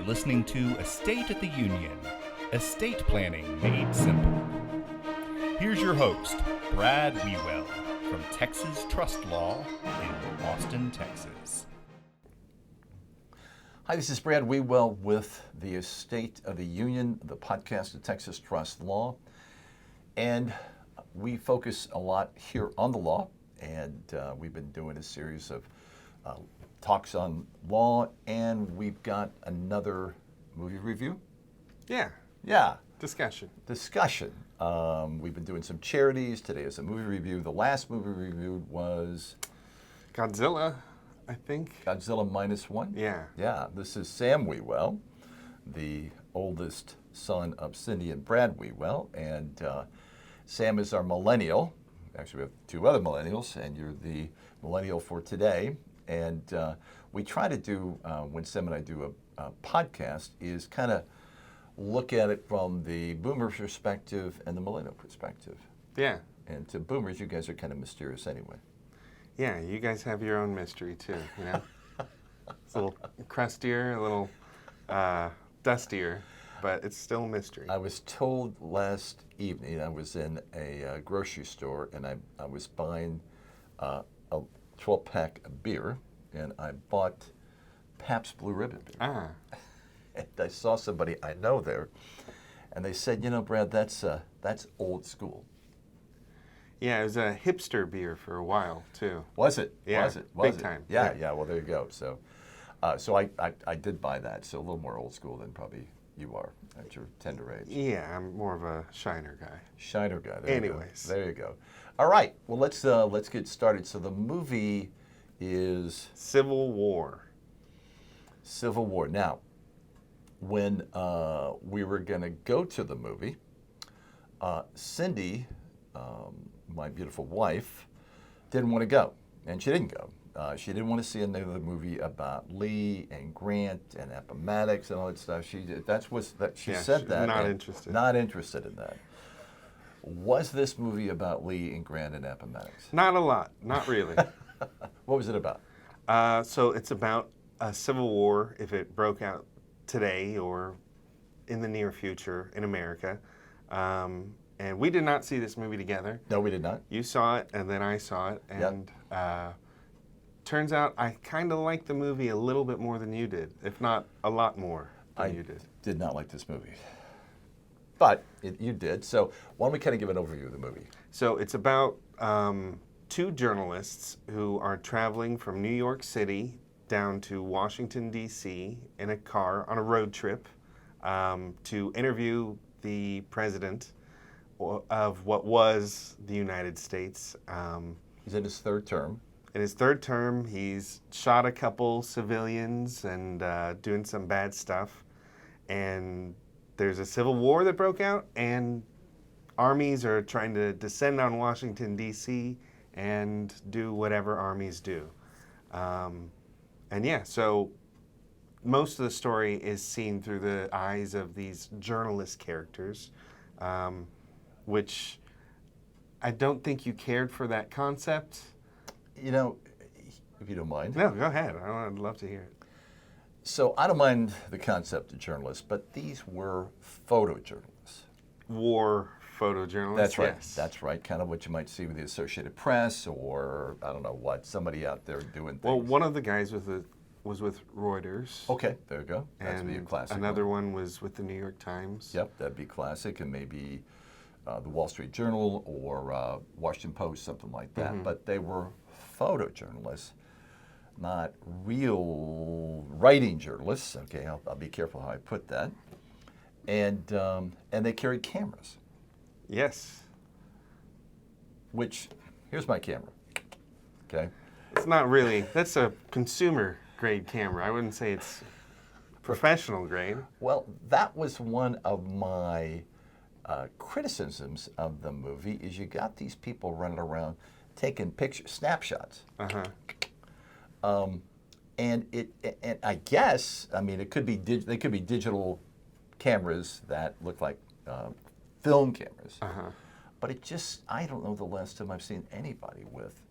listening to A State of the Union, Estate Planning Made Simple. Here's your host, Brad Wiewel, from Texas Trust Law in Austin, Texas. Hi, this is Brad Wiewel with the Estate of the Union, the podcast of Texas Trust Law. And we focus a lot here on the law, and we've been doing a series of talks on law, and we've got another movie review. Yeah. Discussion. We've been doing some charities. Today is a movie review. The last movie reviewed was Godzilla, I think. Godzilla -1. Yeah. This is Sam Wiewel, the oldest son of Cindy and Brad Wiewel, and Sam is our millennial. Actually, we have two other millennials, and you're the millennial for today. And we try to do, when Sam and I do a podcast, is kind of look at it from the boomer perspective and the millennial perspective. Yeah. And to boomers, you guys are kind of mysterious anyway. Yeah, you guys have your own mystery too, you know? It's a little crustier, a little dustier, but it's still a mystery. I was told last evening, I was in a grocery store, and I was buying a 12-pack of beer, and I bought Pabst Blue Ribbon beer. Ah. And I saw somebody I know there, and they said, you know, Brad, that's old school. Yeah, it was a hipster beer for a while too. Was it? Yeah, Was it? big time. Yeah. Well, there you go. So, I did buy that. So a little more old school than probably you are at your tender age. Yeah, I'm more of a Shiner guy. Shiner guy. Anyways. There you go. All right. Well, let's get started. So the movie is Civil War. Civil War. Now, when we were going to go to the movie, Cindy, my beautiful wife, didn't want to go, and she didn't go. She didn't want to see another movie about Lee and Grant and Appomattox and all that stuff. She said that. Not interested. Not interested in that. Was this movie about Lee and Grant and Appomattox? Not a lot. Not really. What was it about? So it's about a civil war if it broke out today or in the near future in America. And we did not see this movie together. No, we did not. You saw it, and then I saw it. And turns out I kind of liked the movie a little bit more than you did, if not a lot more than you did. I did not like this movie. But you did. So why don't we kind of give an overview of the movie? So it's about two journalists who are traveling from New York City down to Washington, D.C. in a car on a road trip to interview the president of what was the United States. He's in his third term. In his third term, he's shot a couple civilians and doing some bad stuff. And there's a civil war that broke out, and armies are trying to descend on Washington, D.C. and do whatever armies do. So most of the story is seen through the eyes of these journalist characters, which I don't think you cared for that concept. You know, if you don't mind. No, go ahead. I'd love to hear it. So I don't mind the concept of journalists, but these were photojournalists. War photojournalists. That's right. Yes. That's right. Kind of what you might see with the Associated Press, or I don't know what, somebody out there doing things. Well, one of the guys was with Reuters. Okay, there you go. That's And be a classic. another one was with the New York Times. Yep, that'd be classic, and maybe the Wall Street Journal or Washington Post, something like that. Mm-hmm. But they were photojournalists, not real writing journalists. Okay, I'll be careful how I put that. And they carried cameras. Yes. Which, here's my camera. Okay. It's not really. That's a consumer grade camera. I wouldn't say it's professional grade. Well, that was one of my criticisms of the movie. Is you got these people running around taking pictures, snapshots. And I guess, I mean, it could be they could be digital cameras that look like film cameras. But it just, I don't know the last time I've seen anybody with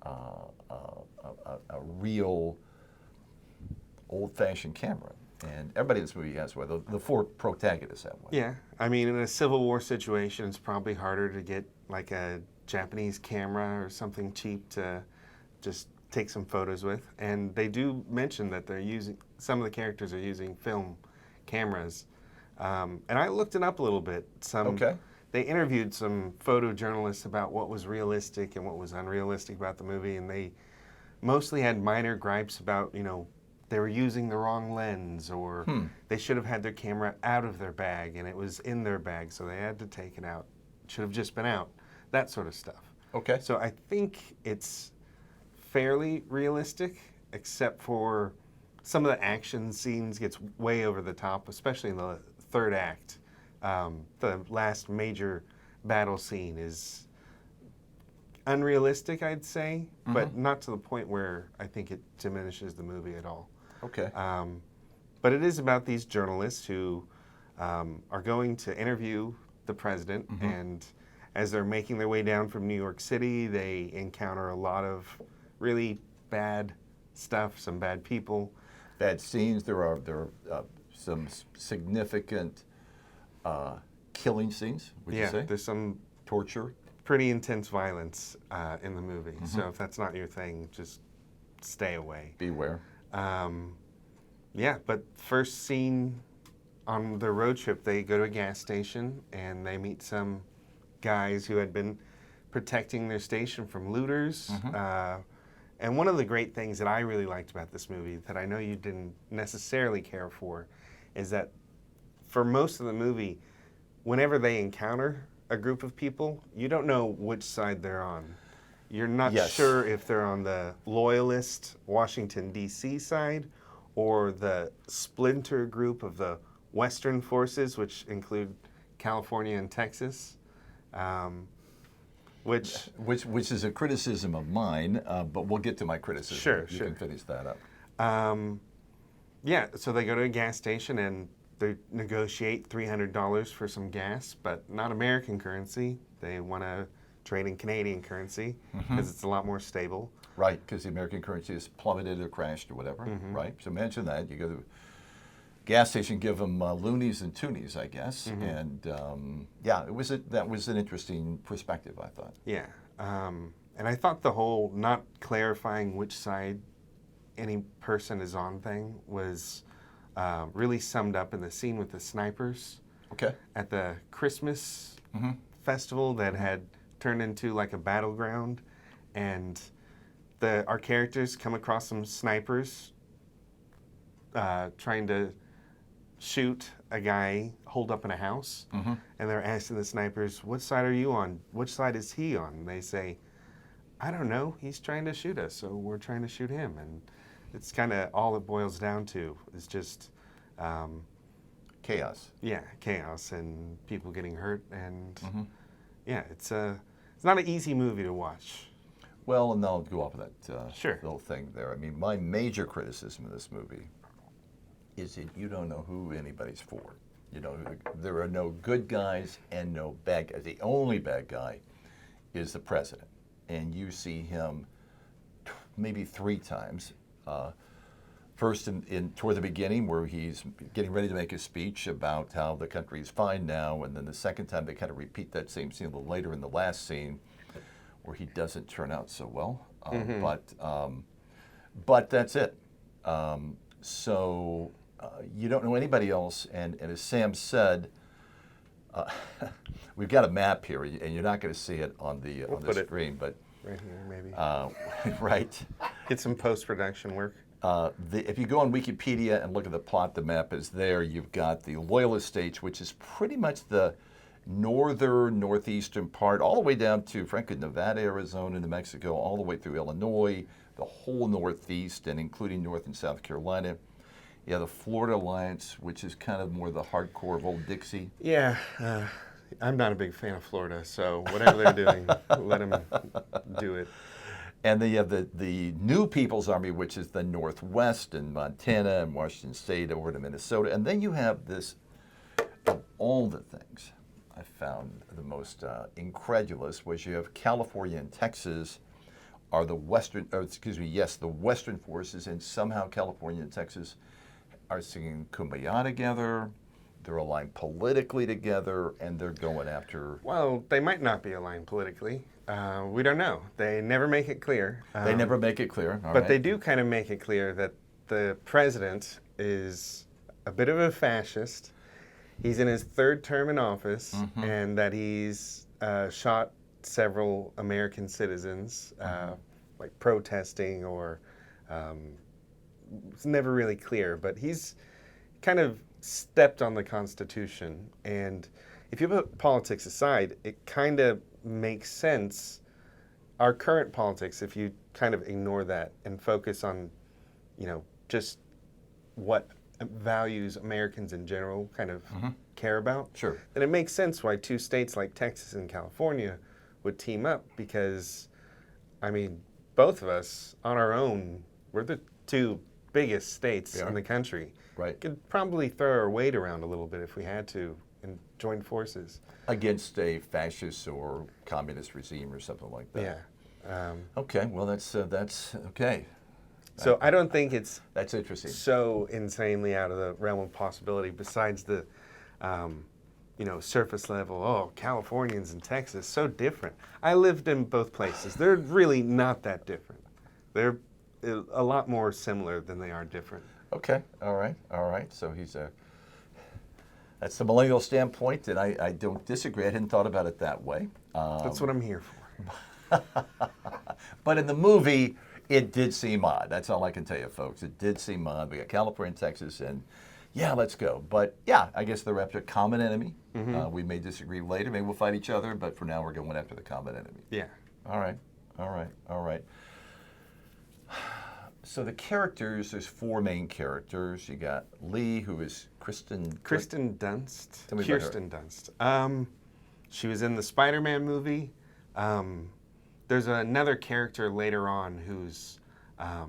a real old-fashioned camera. And everybody in this movie has one. The four protagonists have one. Yeah, I mean, in a Civil War situation, it's probably harder to get like a Japanese camera or something cheap to just take some photos with. And they do mention that they're using, some of the characters are using film cameras. And I looked it up a little bit. Okay. They interviewed some photojournalists about what was realistic and what was unrealistic about the movie, and they mostly had minor gripes about, they were using the wrong lens, or they should have had their camera out of their bag and it was in their bag, so they had to take it out. It should have just been out. That sort of stuff. Okay. So I think it's fairly realistic, except for some of the action scenes gets way over the top, especially in the third act. The last major battle scene is unrealistic, I'd say, but not to the point where I think it diminishes the movie at all. Okay. But it is about these journalists who are going to interview the president, and as they're making their way down from New York City, they encounter a lot of really bad stuff, some bad people. Bad scenes. There are some significant killing scenes, would you say? There's some Torture. pretty intense violence in the movie. So if that's not your thing, just stay away. Beware. But first scene on the road trip, they go to a gas station and they meet some guys who had been protecting their station from looters. And one of the great things that I really liked about this movie that I know you didn't necessarily care for is that for most of the movie, whenever they encounter a group of people, you don't know which side they're on. You're not sure if they're on the loyalist Washington, D.C. side or the splinter group of the Western forces, which include California and Texas. Which is a criticism of mine, but we'll get to my criticism. Sure. You can finish that up. So they go to a gas station and they negotiate $300 for some gas, but not American currency. They want to trade in Canadian currency because it's a lot more stable. Right, because the American currency has plummeted or crashed or whatever, right? So imagine that. You go to a gas station, give them loonies and toonies, I guess. And that was an interesting perspective, I thought. Yeah. And I thought the whole not clarifying which side any person is on thing was really summed up in the scene with the snipers. Okay. At the Christmas festival that had turned into like a battleground, and our characters come across some snipers trying to shoot a guy holed up in a house, and they're asking the snipers, "What side are you on? Which side is he on?" And they say, "I don't know. He's trying to shoot us, so we're trying to shoot him." And it's kind of all it boils down to is just chaos. Yeah, chaos and people getting hurt, and it's not an easy movie to watch. Well, and I'll go off of that Sure. little thing there. I mean, my major criticism of this movie is that you don't know who anybody's for. You know, there are no good guys and no bad guys. The only bad guy is the president, and you see him maybe 3 times. First, toward the beginning, where he's getting ready to make a speech about how the country is fine now, and then the second time they kind of repeat that same scene a little later in the last scene, where he doesn't turn out so well. But that's it. So you don't know anybody else, and as Sam said, we've got a map here, and you're not going to see it on the screen, but right here, maybe. Right. Get some post-production work. If you go on Wikipedia and look at the plot, the map is there. You've got the Loyalist states, which is pretty much the northeastern part, all the way down to, frankly, Nevada, Arizona, New Mexico, all the way through Illinois, the whole Northeast, and including North and South Carolina. Yeah, the Florida Alliance, which is kind of more the hardcore of Old Dixie. Yeah, I'm not a big fan of Florida, so whatever they're doing, let them do it. And then you have the New People's Army, which is the Northwest and Montana and Washington State over to Minnesota. And then you have this, of all the things I found the most incredulous, was you have California and Texas are the Western forces, and somehow California and Texas are singing Kumbaya together. They're aligned politically together, and they're going after. Well, they might not be aligned politically. We don't know. They never make it clear. They never make it clear. All But right. they do kind of make it clear that the president is a bit of a fascist. He's in his third term in office, and that he's shot several American citizens, like protesting or it's never really clear. But he's kind of stepped on the Constitution. And if you put politics aside, it kind of makes sense. Our current politics, if you kind of ignore that and focus on, just what values Americans in general kind of care about, Sure. then it makes sense why two states like Texas and California would team up because, both of us on our own, we're the two biggest states in the country. Right. Could probably throw our weight around a little bit if we had to and join forces. Against a fascist or communist regime or something like that. Yeah. Okay. Well, that's okay. So I don't think it's That's interesting. so insanely out of the realm of possibility. Besides the, surface level. Oh, Californians and Texas, so different. I lived in both places. They're really not that different. They're a lot more similar than they are different. Okay. All right. So that's the millennial standpoint, and I don't disagree. I hadn't thought about it that way. That's what I'm here for. But in the movie, it did seem odd. That's all I can tell you, folks. It did seem odd. We got California and Texas, and yeah, let's go. But yeah, I guess they're after a common enemy. We may disagree later. Maybe we'll fight each other, but for now, we're going after the common enemy. Yeah. All right. So the characters, there's four main characters. You got Lee, who is Kirsten Dunst. Tell me about her. Kirsten Dunst. She was in the Spider-Man movie. There's another character later on who's a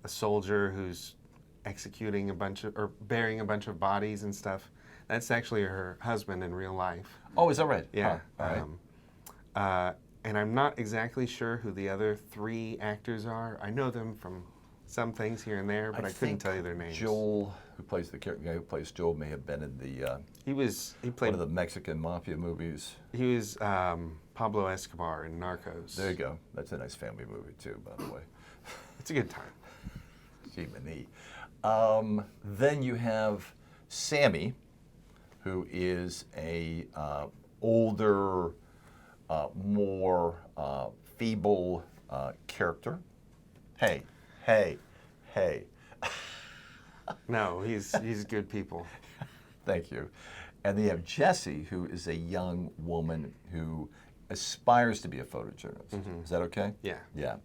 soldier who's executing or burying a bunch of bodies and stuff. That's actually her husband in real life. Oh, is that right? Yeah. Huh. All right. And I'm not exactly sure who the other three actors are. I know them from some things here and there, but I couldn't think tell you their names. Joel, who plays the guy who plays Joel, may have been in the He played one of the Mexican mafia movies. He was Pablo Escobar in Narcos. There you go. That's a nice family movie too, by the way. It's a good time. Jiminy. Then you have Sammy, who is a older, more feeble character. Hey. No, he's good people. Thank you. And then you have Jessie, who is a young woman who aspires to be a photojournalist. Is that okay? Yeah. Yeah.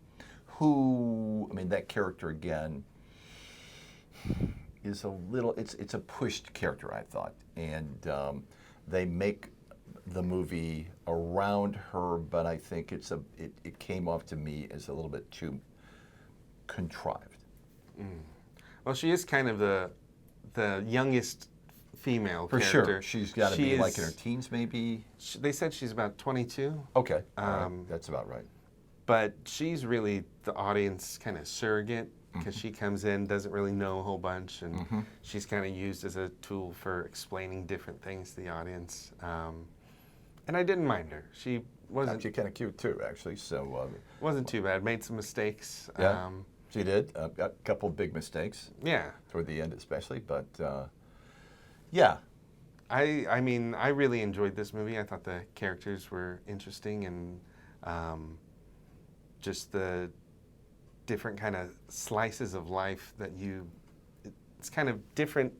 Who, that character again is a little, it's a pushed character, I thought. And they make the movie around her, but I think it came off to me as a little bit too contrived. Well, she is kind of the youngest female For character. sure. She's got to be like in her teens, maybe. They said she's about 22. Okay. All right. That's about right. But she's really the audience kind of surrogate because she comes in, doesn't really know a whole bunch, and she's kind of used as a tool for explaining different things to the audience. And I didn't mind her. She wasn't. Actually, kind of cute too, actually. So. Wasn't too bad. Made some mistakes. Yeah. She did. Got a couple big mistakes. Yeah. Toward the end, especially, but yeah. I mean, I really enjoyed this movie. I thought the characters were interesting and just the different kind of slices of life that it's kind of different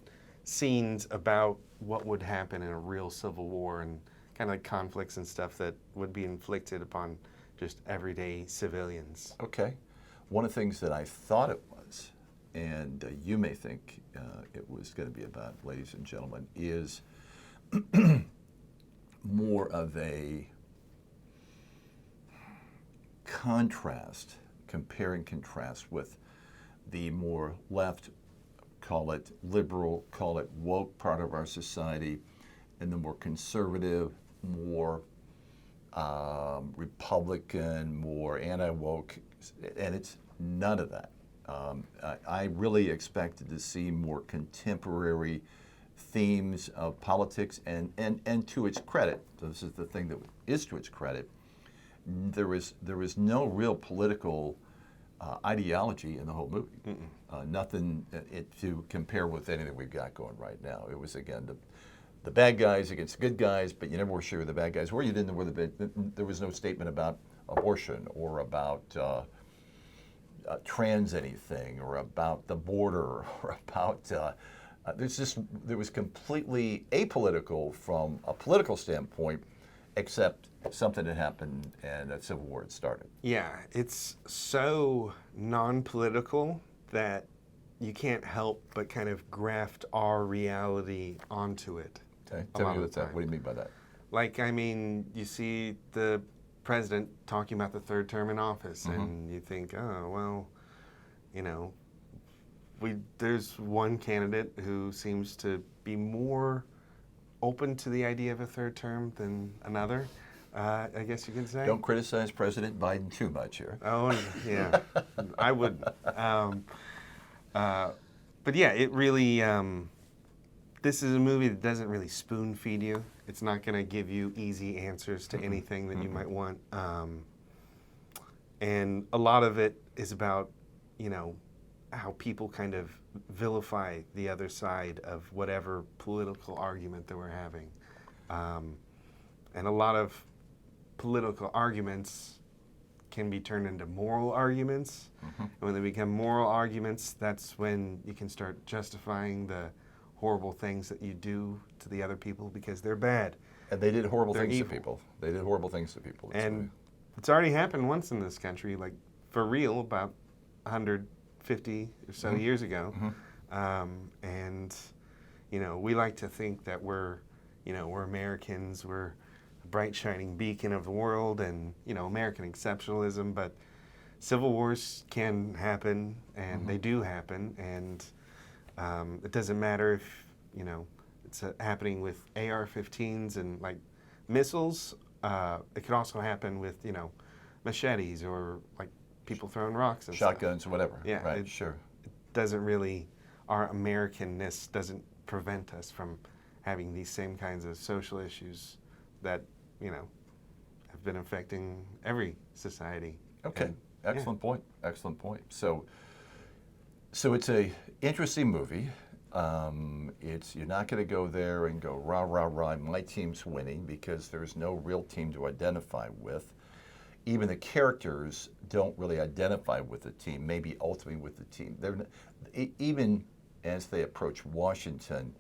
scenes about what would happen in a real civil war and kind of like conflicts and stuff that would be inflicted upon just everyday civilians. Okay. One of the things that I thought it was, and you may think it was going to be about, ladies and gentlemen, is more of a compare and contrast with the more left, call it liberal, call it woke part of our society, and the more conservative, more Republican, more anti-woke, and it's none of that. I really expected to see more contemporary themes of politics, and to its credit, this is the thing that is to its credit, there was no real political ideology in the whole movie. Nothing to compare with anything we've got going right now. It was, again, the bad guys against the good guys, but you never were sure who the bad guys were. You didn't know where there was no statement about abortion or about trans anything or about the border or about there was completely apolitical from a political standpoint, except something had happened and a civil war had started. Yeah, it's so non-political that you can't help but kind of graft our reality onto it. Okay, tell me what's that. What do you mean by that? Like, I mean, you see the president talking about the third term in office, and you think, oh, well, you know, there's one candidate who seems to be more open to the idea of a third term than another, I guess you could say. Don't criticize President Biden too much here. Oh, yeah, I wouldn't. But yeah, it really, this is a movie that doesn't really spoon feed you. It's not going to give you easy answers to anything that you might want. And a lot of it is about, you know, how people kind of vilify the other side of whatever political argument that we're having. And a lot of political arguments can be turned into moral arguments. And when they become moral arguments, that's when you can start justifying the horrible things that you do to the other people because they're bad. And they did horrible They're things evil. to people. They did horrible things to people. And it's already happened once in this country, like for real, about 150 or so years ago. And, you know, we like to think that we're Americans, we're a bright shining beacon of the world and, you know, American exceptionalism, but civil wars can happen and they do happen. And it doesn't matter if, you know, it's happening with AR-15s and like missiles. It could also happen with, you know, machetes or like people throwing rocks and shotguns stuff. or whatever. Yeah, right. Sure. It doesn't really, our Americanness doesn't prevent us from having these same kinds of social issues that, you know, have been affecting every society. Okay. And, excellent point. Excellent point. So it's a interesting movie. You're not going to go there and go rah rah rah. My team's winning because there's no real team to identify with. Even the characters don't really identify with the team. Maybe ultimately with the team. Even as they approach Washington,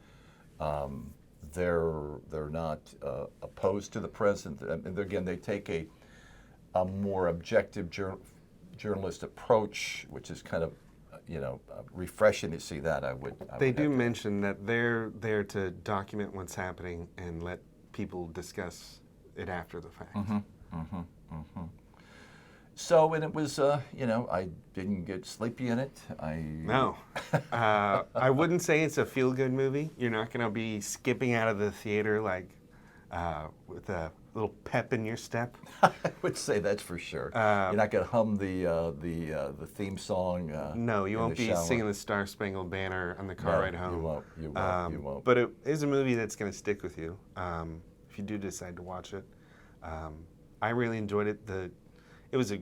they're not opposed to the president. And again, they take a more objective journalist approach, which is kind of refreshing to see that. They do mention that they're there to document what's happening and let people discuss it after the fact. So, and it was, I didn't get sleepy in it. No. I wouldn't say it's a feel-good movie. You're not going to be skipping out of the theater like with a little pep in your step. I would say that's for sure. You're not going to hum the theme song. No, you won't be shower. singing the Star Spangled Banner on the car ride home. You won't. You won't. But it is a movie that's going to stick with you if you do decide to watch it. I really enjoyed it. It was a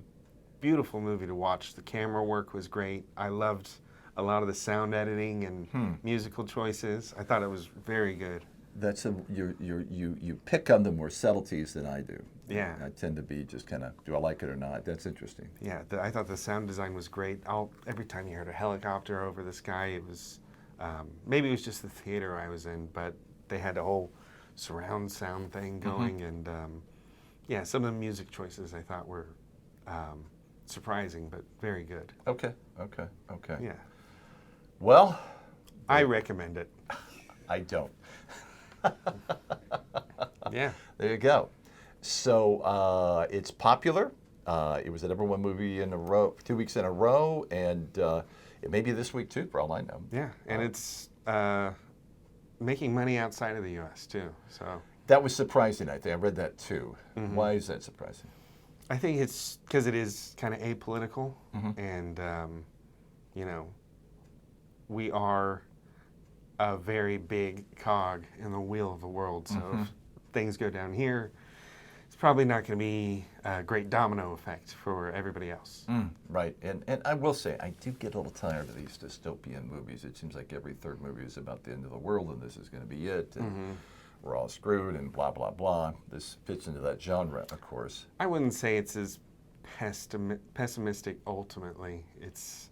beautiful movie to watch. The camera work was great. I loved a lot of the sound editing and musical choices. I thought it was very good. That's you pick on the more subtleties than I do. Yeah. I tend to be just kind of, do I like it or not? That's interesting. Yeah, I thought the sound design was great. Every time you heard a helicopter over the sky, it was, maybe it was just the theater I was in, but they had a whole surround sound thing going. And yeah, some of the music choices I thought were surprising, but very good. Okay. Yeah. Well, I recommend it. I don't. Yeah. There you go. So it's popular. It was the #1 movie in a row, 2 weeks in a row, and it may be this week too, for all I know. Yeah, and it's making money outside of the U.S. too. So that was surprising. I think I read that too. Why is that surprising? I think it's because it is kind of apolitical, and you know, we are a very big cog in the wheel of the world. So if things go down here, it's probably not going to be a great domino effect for everybody else. Right, and I will say, I do get a little tired of these dystopian movies. It seems like every third movie is about the end of the world, and this is going to be it, and we're all screwed, and blah, blah, blah. This fits into that genre, of course. I wouldn't say it's as pessimistic ultimately. It's,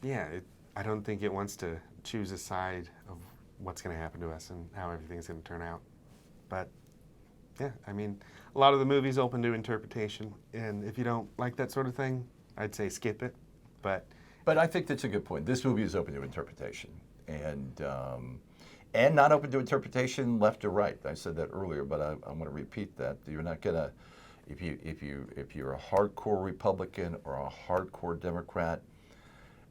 I don't think it wants to choose a side of what's going to happen to us and how everything's going to turn out. But yeah, I mean, a lot of the movie's open to interpretation, and if you don't like that sort of thing, I'd say skip it. But I think that's a good point. This movie is open to interpretation, and not open to interpretation left or right. I said that earlier, but I'm going to repeat that. You're not going to, if you're a hardcore Republican or a hardcore Democrat,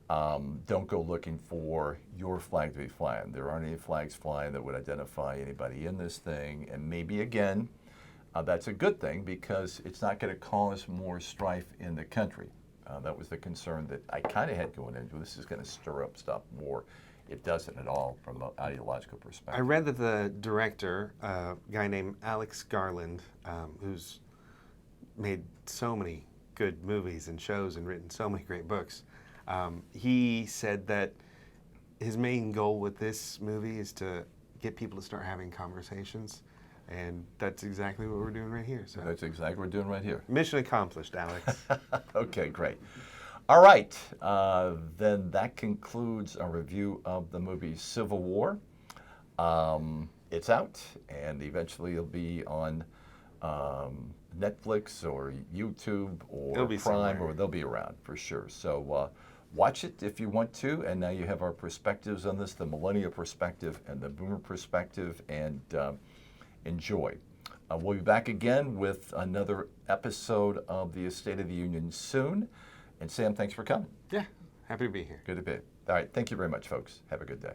don't go looking for your flag to be flying. There aren't any flags flying that would identify anybody in this thing. And maybe, again, that's a good thing because it's not going to cause more strife in the country. That was the concern that I kind of had going into this. Is going to stir up stuff more. It doesn't at all from an ideological perspective. I read that the director, a guy named Alex Garland, who's made so many good movies and shows and written so many great books, he said that his main goal with this movie is to get people to start having conversations, and that's exactly what we're doing right here. So that's exactly what we're doing right here. Mission accomplished, Alex. Okay, great. All right, then that concludes our review of the movie Civil War. It's out, and eventually it'll be on Netflix or YouTube or Prime, somewhere. or they'll be around for sure. So watch it if you want to, and now you have our perspectives on this, the millennial perspective and the boomer perspective, and enjoy. We'll be back again with another episode of the State of the Union soon. And Sam, thanks for coming. Yeah, happy to be here. Good to be. All right, thank you very much, folks. Have a good day.